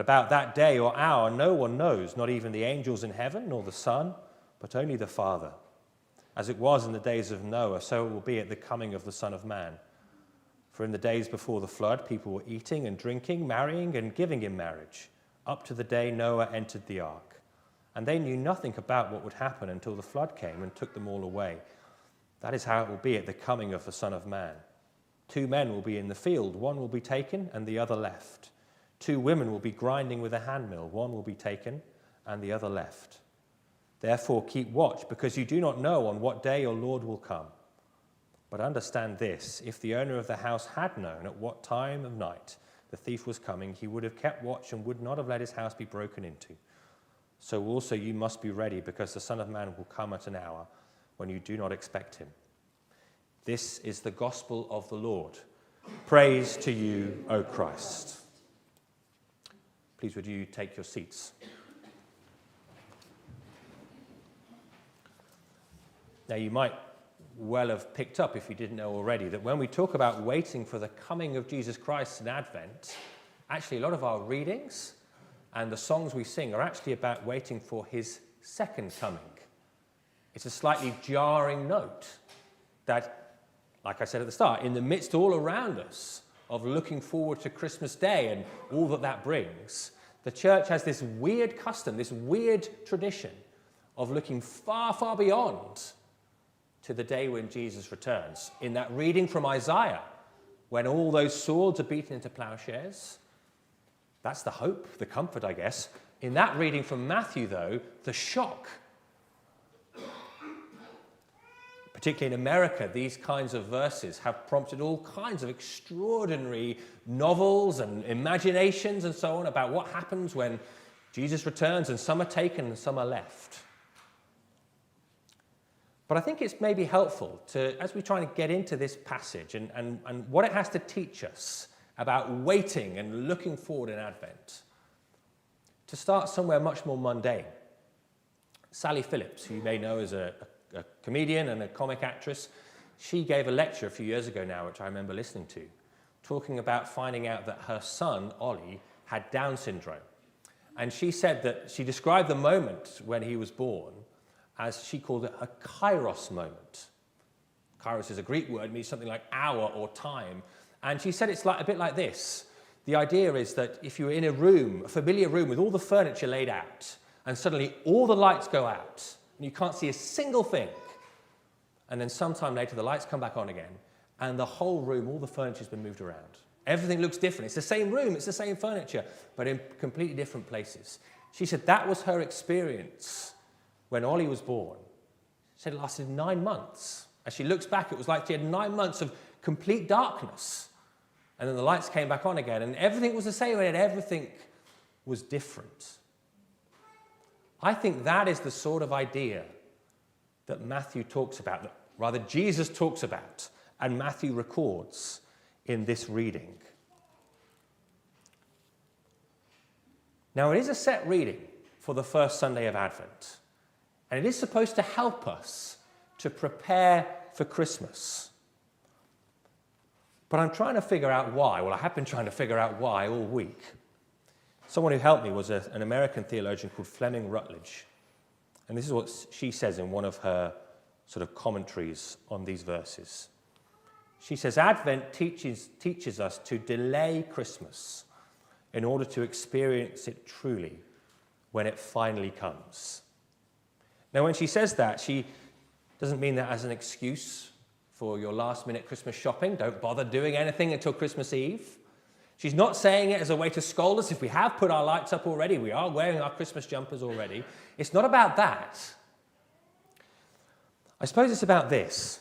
about that day or hour no one knows, not even the angels in heaven, nor the Son, but only the Father. As it was in the days of Noah, so it will be at the coming of the Son of Man. For in the days before the flood, people were eating and drinking, marrying and giving in marriage, up to the day Noah entered the ark. And they knew nothing about what would happen until the flood came and took them all away. That is how it will be at the coming of the Son of Man. 2 men will be in the field, one will be taken and the other left. 2 women will be grinding with a handmill, one will be taken and the other left. Therefore keep watch, because you do not know on what day your Lord will come. But understand this, if the owner of the house had known at what time of night the thief was coming, he would have kept watch and would not have let his house be broken into. So also you must be ready, because the Son of Man will come at an hour when you do not expect him. This is the gospel of the Lord. Praise to you, O Christ. Please would you take your seats. Now you might well have picked up, if you didn't know already, that when we talk about waiting for the coming of Jesus Christ in Advent, actually a lot of our readings and the songs we sing are actually about waiting for his second coming. It's a slightly jarring note that, like I said at the start, in the midst all around us of looking forward to Christmas Day and all that that brings, the church has this weird custom, this weird tradition of looking far, far beyond to the day when Jesus returns. In that reading from Isaiah, when all those swords are beaten into plowshares, that's the hope, the comfort, I guess. In that reading from Matthew, though, the shock. Particularly in America, these kinds of verses have prompted all kinds of extraordinary novels and imaginations and so on about what happens when Jesus returns and some are taken and some are left. But I think it's maybe helpful to, as we try to get into this passage and what it has to teach us about waiting and looking forward in Advent, to start somewhere much more mundane. Sally Phillips, who you may know as a comedian and a comic actress, she gave a lecture a few years ago now, which I remember listening to, talking about finding out that her son, Ollie, had Down syndrome. And she said that she described the moment when he was born as she called it a kairos moment. Kairos is a Greek word, means something like hour or time. And she said it's like a bit like this. The idea is that if you're in a room, a familiar room with all the furniture laid out, and suddenly all the lights go out, and you can't see a single thing, and then sometime later the lights come back on again, and the whole room, all the furniture's been moved around. Everything looks different. It's the same room, it's the same furniture, but in completely different places. She said that was her experience when Ollie was born. She said it lasted 9 months. As she looks back, it was like she had 9 months of complete darkness. And then the lights came back on again, and everything was the same, and everything was different. I think that is the sort of idea that Matthew talks about, that rather Jesus talks about, and Matthew records in this reading. Now, it is a set reading for the first Sunday of Advent. And it is supposed to help us to prepare for Christmas. But I'm trying to figure out why. Well, I have been trying to figure out why all week. Someone who helped me was an American theologian called Fleming Rutledge. And this is what she says in one of her sort of commentaries on these verses. She says, Advent teaches us to delay Christmas in order to experience it truly when it finally comes. Now, when she says that, she doesn't mean that as an excuse for your last-minute Christmas shopping. Don't bother doing anything until Christmas Eve. She's not saying it as a way to scold us if we have put our lights up already, we are wearing our Christmas jumpers already. It's not about that. I suppose it's about this,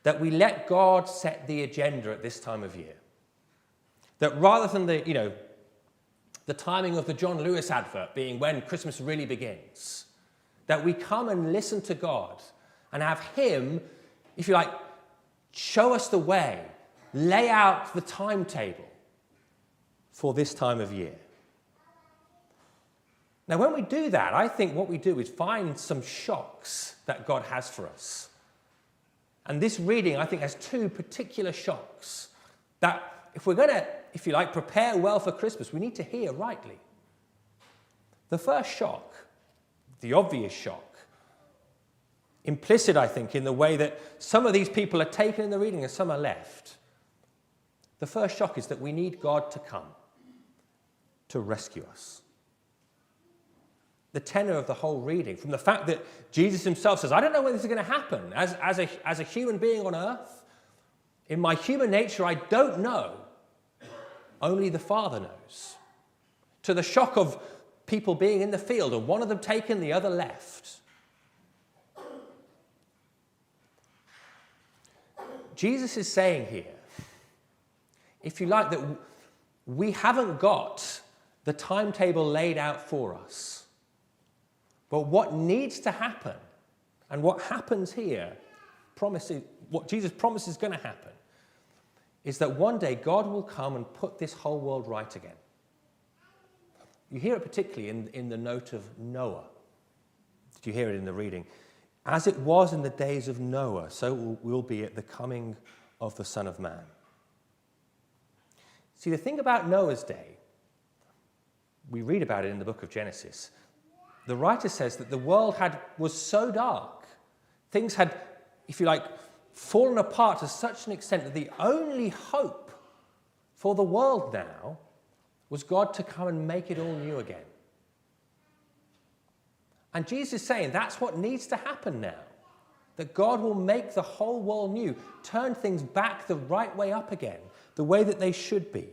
that we let God set the agenda at this time of year. That rather than the timing of the John Lewis advert being when Christmas really begins, that we come and listen to God and have him, if you like, show us the way, lay out the timetable for this time of year. Now, when we do that, I think what we do is find some shocks that God has for us. And this reading, I think, has 2 particular shocks that if we're going to if you like, prepare well for Christmas, we need to hear rightly. The first shock, the obvious shock, implicit, I think, in the way that some of these people are taken in the reading and some are left. The first shock is that we need God to come to rescue us. The tenor of the whole reading, from the fact that Jesus himself says, I don't know when this is going to happen. As a human being on earth, in my human nature, I don't know. Only the Father knows. To the shock of people being in the field and one of them taken, the other left. Jesus is saying here, if you like, that we haven't got the timetable laid out for us. But what needs to happen, and what happens here, what Jesus promises is going to happen, is that one day God will come and put this whole world right again. You hear it particularly in the note of Noah. Did you hear it in the reading? As it was in the days of Noah, so it will be at the coming of the Son of Man. See, the thing about Noah's day, we read about it in the book of Genesis. The writer says that the world was so dark, things had, if you like, fallen apart to such an extent that the only hope for the world now was God to come and make it all new again. And Jesus is saying that's what needs to happen now. That God will make the whole world new, turn things back the right way up again, the way that they should be.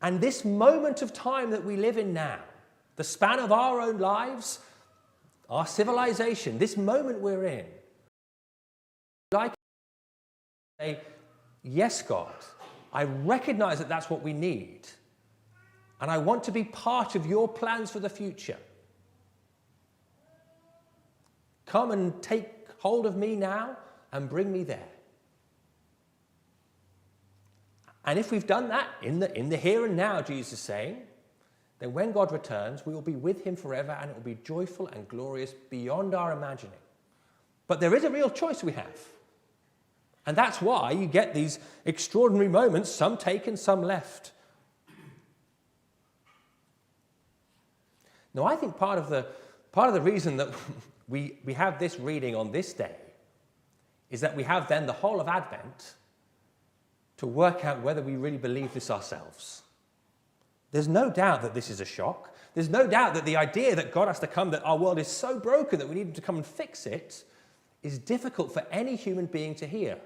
And this moment of time that we live in now, the span of our own lives, our civilization, this moment we're in, like say, yes, God, I recognize that that's what we need. And I want to be part of your plans for the future. Come and take hold of me now and bring me there. And if we've done that in the here and now, Jesus is saying, then when God returns, we will be with him forever and it will be joyful and glorious beyond our imagining. But there is a real choice we have. And that's why you get these extraordinary moments, some taken, some left. Now, I think part of the reason that we have this reading on this day is that we have then the whole of Advent to work out whether we really believe this ourselves. There's no doubt that this is a shock. There's no doubt that the idea that God has to come, that our world is so broken that we need him to come and fix it, is difficult for any human being to hear.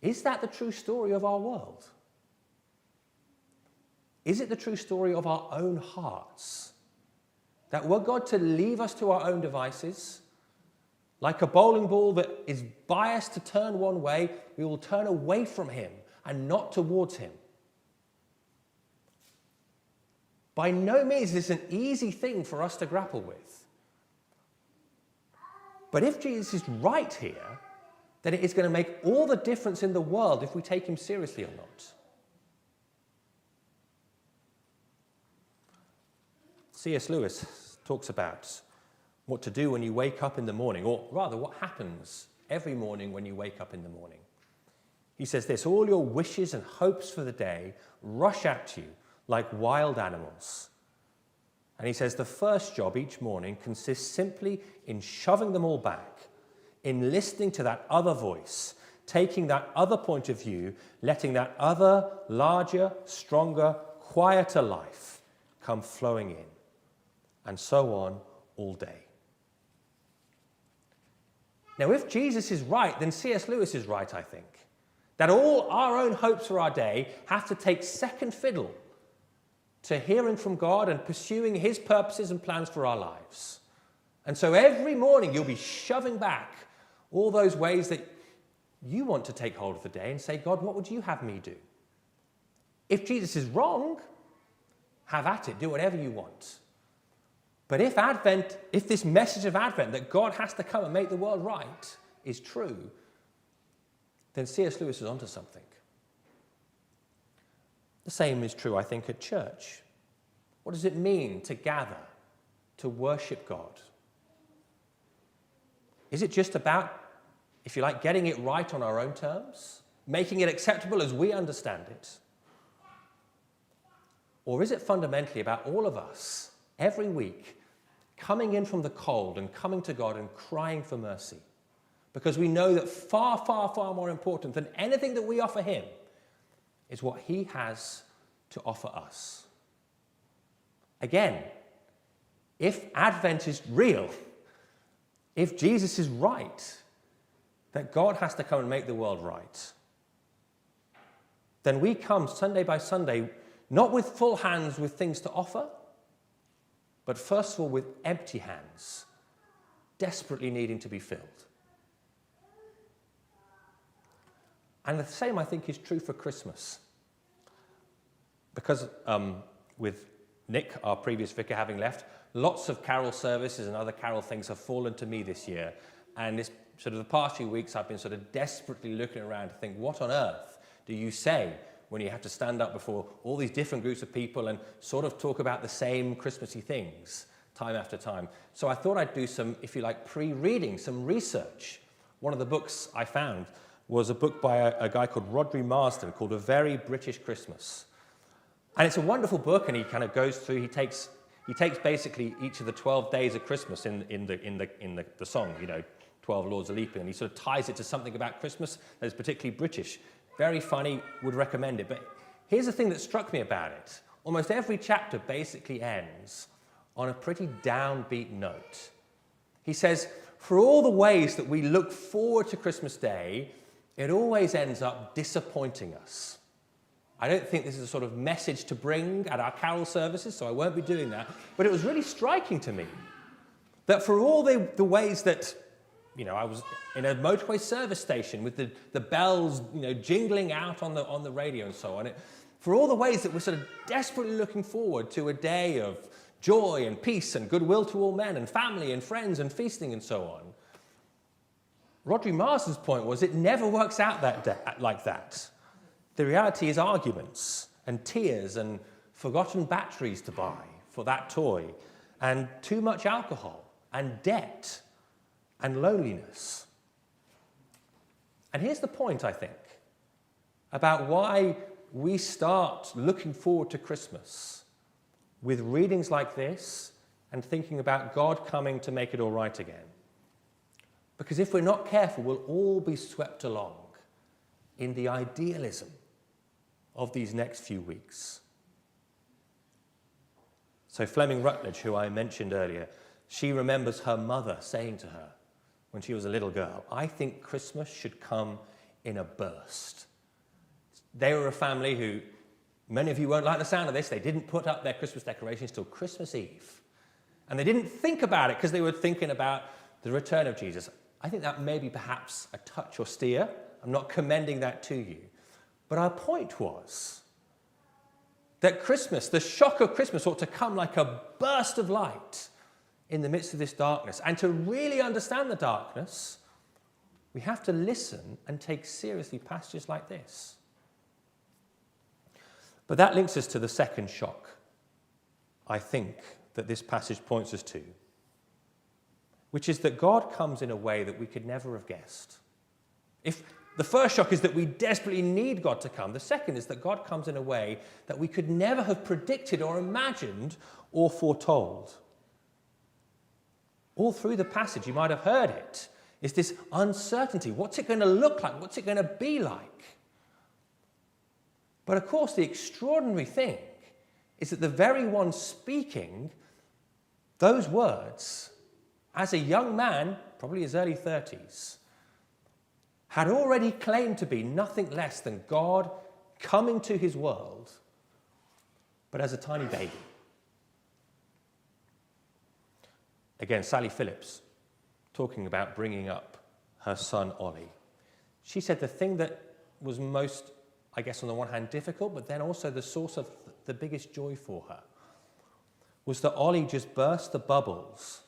Is that the true story of our world? Is it the true story of our own hearts? That were God to leave us to our own devices, like a bowling ball that is biased to turn one way, we will turn away from him and not towards him. By no means is this an easy thing for us to grapple with. But if Jesus is right here, then it is going to make all the difference in the world if we take him seriously or not. C.S. Lewis talks about what to do when you wake up in the morning, or rather what happens every morning when you wake up in the morning. He says this: all your wishes and hopes for the day rush at you like wild animals. And he says the first job each morning consists simply in shoving them all back, in listening to that other voice, taking that other point of view, letting that other larger, stronger, quieter life come flowing in. And so on all day. Now, if Jesus is right, then C.S. Lewis is right, I think. That all our own hopes for our day have to take second fiddle to hearing from God and pursuing his purposes and plans for our lives. And so every morning you'll be shoving back all those ways that you want to take hold of the day and say, God, what would you have me do? If Jesus is wrong, have at it, do whatever you want. But if this message of Advent, that God has to come and make the world right, is true, then C.S. Lewis is onto something. The same is true, I think, at church. What does it mean to gather, to worship God? Is it just about if you like, getting it right on our own terms, making it acceptable as we understand it? Or is it fundamentally about all of us, every week, coming in from the cold and coming to God and crying for mercy? Because we know that far, far, far more important than anything that we offer him is what he has to offer us. Again, if Advent is real, if Jesus is right, that God has to come and make the world right, then we come Sunday by Sunday, not with full hands with things to offer, but first of all with empty hands, desperately needing to be filled. And the same, I think, is true for Christmas. Because with Nick, our previous vicar, having left, lots of carol services and other carol things have fallen to me this year. And this sort of the past few weeks, I've been sort of desperately looking around to think, what on earth do you say when you have to stand up before all these different groups of people and sort of talk about the same Christmassy things time after time? So I thought I'd do some, if you like, pre-reading, some research. One of the books I found was a book by a guy called Rhodri Marsden called A Very British Christmas. And it's a wonderful book, and he kind of goes through, he takes basically each of the 12 days of Christmas in the song, 12 Lords a Leaping, and he sort of ties it to something about Christmas that is particularly British. Very funny, would recommend it. But here's the thing that struck me about it. Almost every chapter basically ends on a pretty downbeat note. He says, for all the ways that we look forward to Christmas Day, it always ends up disappointing us. I don't think this is a sort of message to bring at our carol services, so I won't be doing that. But it was really striking to me that for all the ways that, I was in a motorway service station with the bells, jingling out on the radio and so on. For all the ways that we're sort of desperately looking forward to a day of joy and peace and goodwill to all men and family and friends and feasting and so on, Rhodri Marsden's point was it never works out like that. The reality is arguments and tears and forgotten batteries to buy for that toy and too much alcohol and debt and loneliness. And here's the point, I think, about why we start looking forward to Christmas with readings like this and thinking about God coming to make it all right again. Because if we're not careful, we'll all be swept along in the idealism of these next few weeks. So Fleming Rutledge, who I mentioned earlier, she remembers her mother saying to her when she was a little girl, I think Christmas should come in a burst. They were a family who, many of you won't like the sound of this, they didn't put up their Christmas decorations till Christmas Eve. And they didn't think about it because they were thinking about the return of Jesus. I think that may be perhaps a touch austere. I'm not commending that to you. But our point was that Christmas, the shock of Christmas, ought to come like a burst of light in the midst of this darkness. And to really understand the darkness, we have to listen and take seriously passages like this. But that links us to the second shock, I think, that this passage points us to, which is that God comes in a way that we could never have guessed. If the first shock is that we desperately need God to come, the second is that God comes in a way that we could never have predicted or imagined or foretold. All through the passage, you might have heard it, is this uncertainty. What's it going to look like? What's it going to be like? But of course, the extraordinary thing is that the very one speaking those words, as a young man, probably his early 30s, had already claimed to be nothing less than God coming to his world, but as a tiny baby. Again, Sally Phillips, talking about bringing up her son Ollie. She said the thing that was most, I guess on the one hand difficult, but then also the source of the biggest joy for her, was that Ollie just burst the bubbles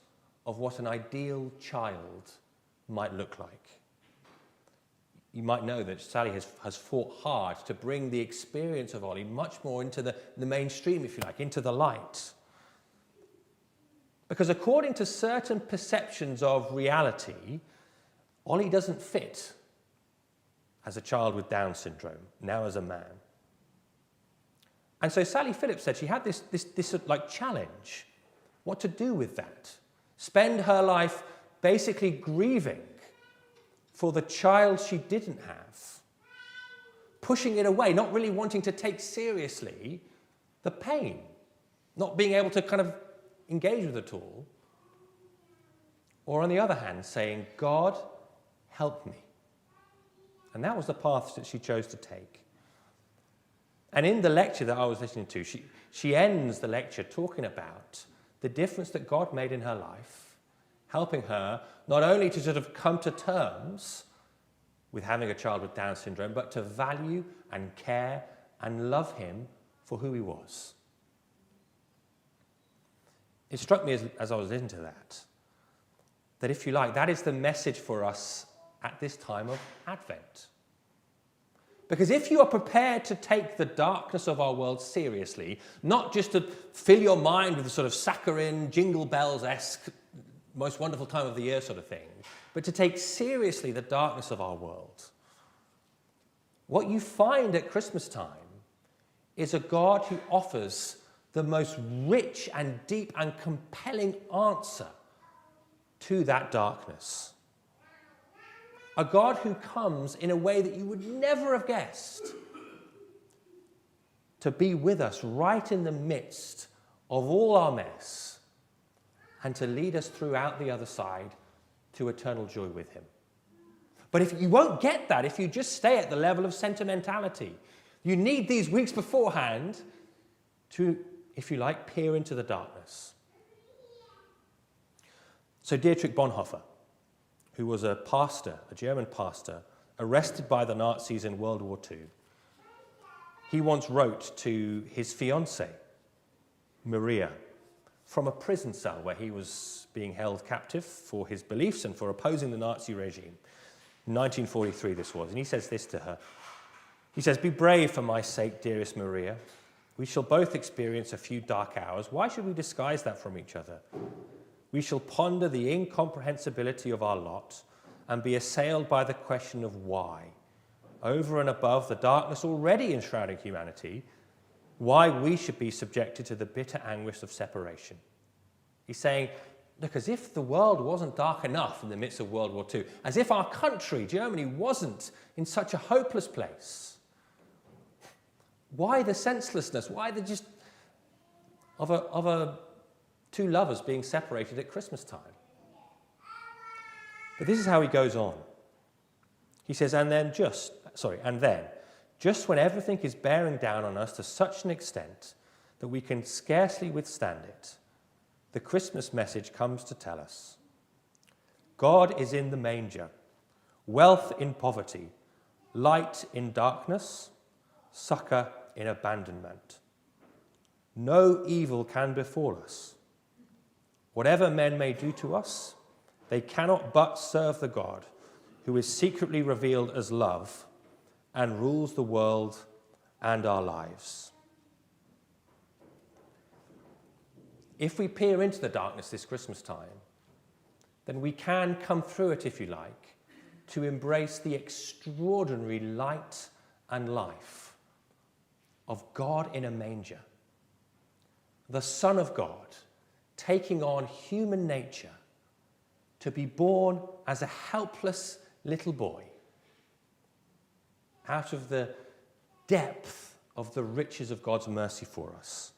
of what an ideal child might look like. You might know that Sally has fought hard to bring the experience of Ollie much more into the mainstream, if you like, into the light. Because according to certain perceptions of reality, Ollie doesn't fit as a child with Down syndrome, now as a man. And so Sally Phillips said she had this like challenge, what to do with that. Spend her life basically grieving for the child she didn't have, pushing it away, not really wanting to take seriously the pain, not being able to kind of engage with it all. Or on the other hand, saying, God, help me. And that was the path that she chose to take. And in the lecture that I was listening to, she ends the lecture talking about the difference that God made in her life, helping her not only to sort of come to terms with having a child with Down syndrome, but to value and care and love him for who he was. It struck me as I was listening to that if you like, that is the message for us at this time of Advent. Because if you are prepared to take the darkness of our world seriously, not just to fill your mind with the sort of saccharine, jingle bells-esque, most wonderful time of the year sort of thing, but to take seriously the darkness of our world, what you find at Christmas time is a God who offers the most rich and deep and compelling answer to that darkness. A God who comes in a way that you would never have guessed to be with us right in the midst of all our mess and to lead us throughout the other side to eternal joy with him. But if you won't get that, if you just stay at the level of sentimentality, you need these weeks beforehand to, if you like, peer into the darkness. So Dietrich Bonhoeffer, who was a pastor, a German pastor, arrested by the Nazis in World War II, he once wrote to his fiancée, Maria, from a prison cell where he was being held captive for his beliefs and for opposing the Nazi regime. In 1943 this was, and he says this to her. He says, "Be brave for my sake, dearest Maria. We shall both experience a few dark hours. Why should we disguise that from each other? We shall ponder the incomprehensibility of our lot and be assailed by the question of why. Over and above the darkness already enshrouding humanity, why we should be subjected to the bitter anguish of separation." He's saying, look, as if the world wasn't dark enough in the midst of World War II, as if our country, Germany, wasn't in such a hopeless place. Why the senselessness? Why the just of two lovers being separated at Christmas time? But this is how he goes on. He says, and then, just when everything is bearing down on us to such an extent that we can scarcely withstand it, the Christmas message comes to tell us, God is in the manger, wealth in poverty, light in darkness, succor in abandonment. No evil can befall us. Whatever men may do to us, they cannot but serve the God who is secretly revealed as love and rules the world and our lives. If we peer into the darkness this Christmas time, then we can come through it, if you like, to embrace the extraordinary light and life of God in a manger, the Son of God taking on human nature to be born as a helpless little boy out of the depth of the riches of God's mercy for us.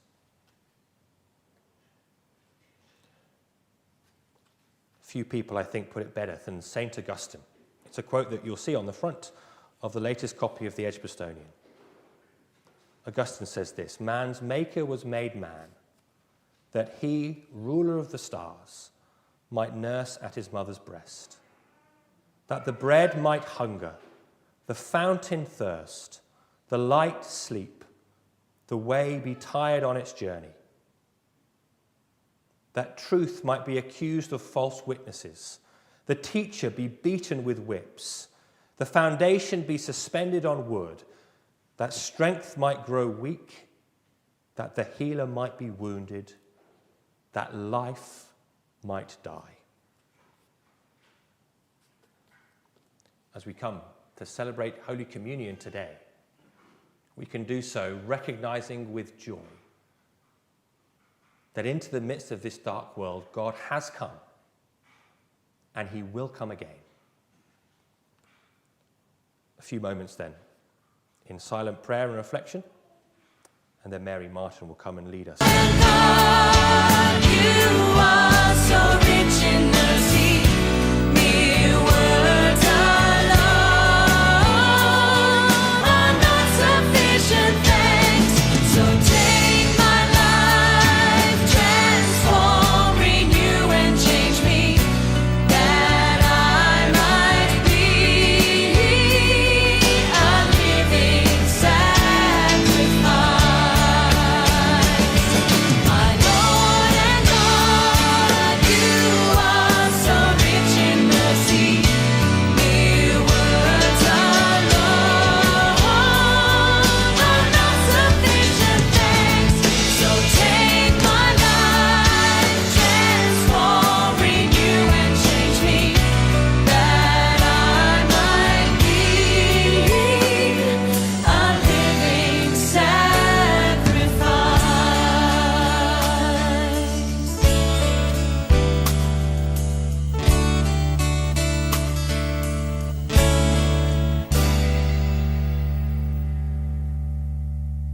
Few people, I think, put it better than St. Augustine. It's a quote that you'll see on the front of the latest copy of the Edgbastonian. Augustine says this, "Man's maker was made man, that he, ruler of the stars, might nurse at his mother's breast, that the bread might hunger, the fountain thirst, the light sleep, the way be tired on its journey, that truth might be accused of false witnesses, the teacher be beaten with whips, the foundation be suspended on wood, that strength might grow weak, that the healer might be wounded, that life might die." as we come to celebrate Holy Communion today, we can do so recognizing with joy that into the midst of this dark world, God has come and he will come again. A few moments then in silent prayer and reflection, and then Mary Martin will come and lead us. God, you are so